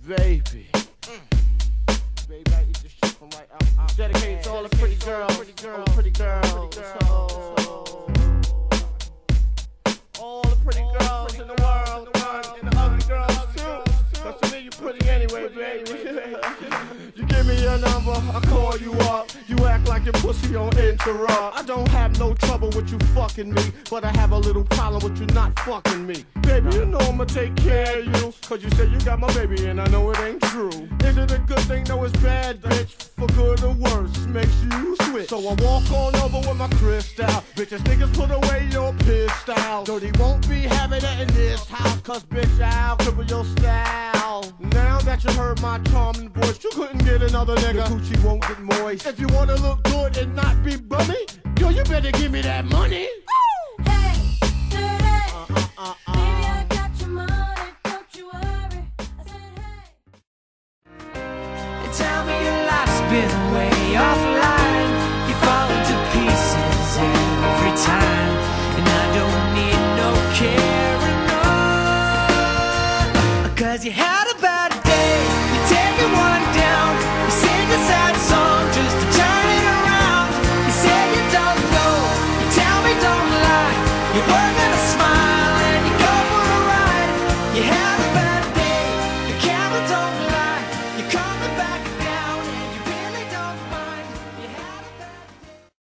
Baby. Baby, I eat this shit from right out. Dedicated to all the pretty girls. Pretty girls. All the pretty girls in the world. And the ugly girls too. Cause to me you pretty anyway, baby. You give me your number, I call you up. You act like your pussy on interrupt. I don't have no trouble with you fucking me, but I have a little problem with you not fucking me. Baby, you know I'ma take care of you, cause you say you got my baby and I know it ain't true. Is it a good thing? No, it's bad, bitch. For good or worse, makes you switch. So I walk on over with my crystal. Bitches, niggas, put away your pistol. Dirty won't be having it in this house, cause bitch, I'll cripple your style. Now that you heard my charming voice, you couldn't get another nigga. Your coochie won't get moist. If you wanna look good and not be bummy, yo, you better give me that money. Ooh. Hey, dirty. Baby, I got your money, don't you worry. I said, hey. Tell me your life's been away.